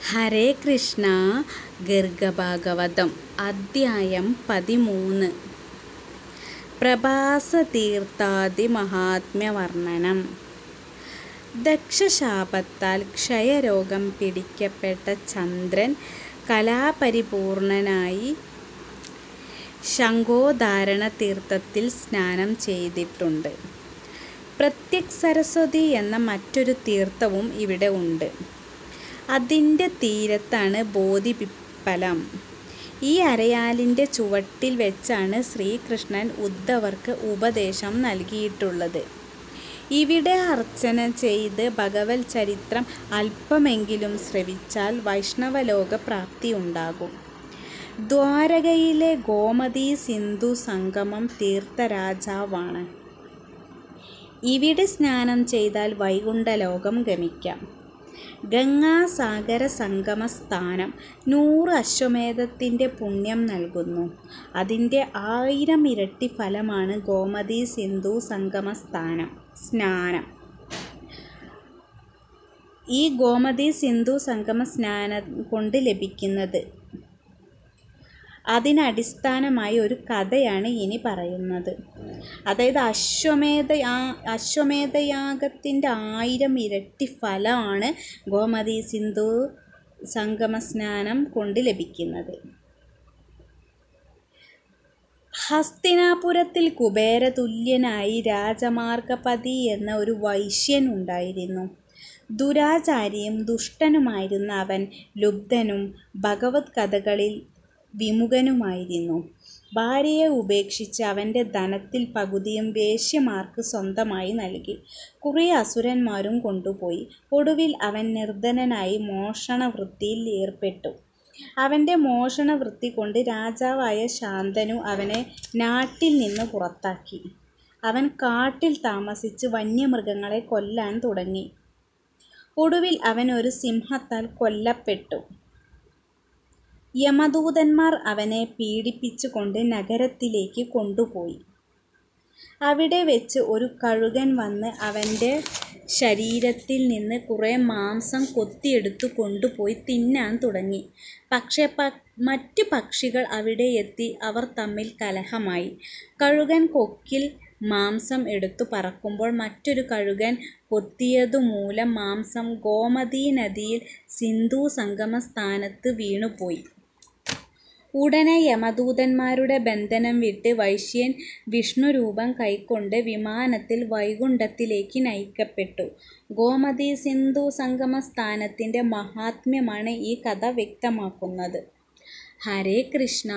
ഹരേ കൃഷ്ണ. ഗർഗഭാഗവതം അധ്യായം 13. പ്രഭാസതീർത്ഥാദി മഹാത്മ്യവർണ്ണനം. ദക്ഷശാപത്താൽ ക്ഷയരോഗം പിടിക്കപ്പെട്ട ചന്ദ്രൻ കലാപരിപൂർണനായി ശംഖോദ്ധാരണ തീർത്ഥത്തിൽ സ്നാനം ചെയ്തിട്ടുണ്ട്. പ്രത്യക് സരസ്വതി എന്ന മറ്റൊരു തീർത്ഥവും ഇവിടെ ഉണ്ട്. അതിൻ്റെ തീരത്താണ് ബോധിപിപ്പലം. ഈ അരയാലിൻ്റെ ചുവട്ടിൽ വെച്ചാണ് ശ്രീകൃഷ്ണൻ ഉദ്ധവർക്ക് ഉപദേശം നൽകിയിട്ടുള്ളത്. ഇവിടെ അർച്ചന ചെയ്ത് ഭഗവത് ചരിത്രം അല്പമെങ്കിലും ശ്രവിച്ചാൽ വൈഷ്ണവലോക പ്രാപ്തി ഉണ്ടാകും. ദ്വാരകയിലെ ഗോമതി സിന്ധു സംഗമം തീർത്ഥരാജാവാണ്. ഇവിടെ സ്നാനം ചെയ്താൽ വൈകുണ്ഠലോകം ഗമിക്കാം. ഗംഗാസാഗര സംഗമ സ്ഥാനം 100 അശ്വമേധത്തിൻ്റെ പുണ്യം നൽകുന്നു. അതിൻ്റെ 1000 ഇരട്ടി ഫലമാണ് ഗോമതി സിന്ധു സംഗമ സ്നാനം. ഈ ഗോമതി സിന്ധു സംഗമ സ്നാനം കൊണ്ട് ലഭിക്കുന്നത്. അതിനടിസ്ഥാനമായി ഒരു കഥയാണ് ഇനി പറയുന്നത്. അതായത് അശ്വമേധയാഗത്തിൻ്റെ 1000 ഇരട്ടി ഫലമാണ് ഗോമതി സിന്ധു സംഗമ സ്നാനം കൊണ്ട് ലഭിക്കുന്നത്. ഹസ്തിനാപുരത്തിൽ കുബേരതുല്യനായി രാജമാർഗപതി എന്ന ഒരു വൈശ്യൻ ഉണ്ടായിരുന്നു. ദുരാചാരിയും ദുഷ്ടനുമായിരുന്ന അവൻ ലുബ്ധനും ഭഗവത് കഥകളിൽ വിമുഖനുമായിരുന്നു. ഭാര്യയെ ഉപേക്ഷിച്ച് അവൻ്റെ ധനത്തിൽ പകുതിയും വേശ്യമാർക്ക് സ്വന്തമായി നൽകി. കുറേ അസുരന്മാരും കൊണ്ടുപോയി. ഒടുവിൽ അവൻ നിർധനനായി മോഷണവൃത്തിയിൽ ഏർപ്പെട്ടു. അവൻ്റെ മോഷണവൃത്തി കൊണ്ട് രാജാവായ ശാന്തനു അവനെ നാട്ടിൽ നിന്ന് പുറത്താക്കി. അവൻ കാട്ടിൽ താമസിച്ച് വന്യമൃഗങ്ങളെ കൊല്ലാൻ തുടങ്ങി. ഒടുവിൽ അവൻ ഒരു സിംഹത്താൽ കൊല്ലപ്പെട്ടു. യമദൂതന്മാർ അവനെ പീഡിപ്പിച്ചുകൊണ്ട് നഗരത്തിലേക്ക് കൊണ്ടുപോയി. അവിടെ വെച്ച് ഒരു കഴുകൻ വന്ന് അവൻ്റെ ശരീരത്തിൽ നിന്ന് കുറേ മാംസം കൊത്തിയെടുത്തു കൊണ്ടുപോയി തിന്നാൻ തുടങ്ങി. പക്ഷേ മറ്റ് പക്ഷികൾ അവിടെ എത്തി അവർ തമ്മിൽ കലഹമായി. കഴുകൻ കൊക്കിൽ മാംസം എടുത്തു പറക്കുമ്പോൾ മറ്റൊരു കഴുകൻ കൊത്തിയതുമൂലം മാംസം ഗോമതീ നദിയിൽ സിന്ധു സംഗമ സ്ഥാനത്ത് വീണുപോയി. ഉടനെ യമദൂതന്മാരുടെ ബന്ധനം വിട്ട് വൈശ്യൻ വിഷ്ണുരൂപം കൈക്കൊണ്ട് വിമാനത്തിൽ വൈകുണ്ഠത്തിലേക്ക് നയിക്കപ്പെട്ടു. ഗോമതി സിന്ധു സംഗമ സ്ഥാനത്തിൻ്റെ മഹാത്മ്യമാണ് ഈ കഥ വ്യക്തമാക്കുന്നത്. ഹരേ കൃഷ്ണ.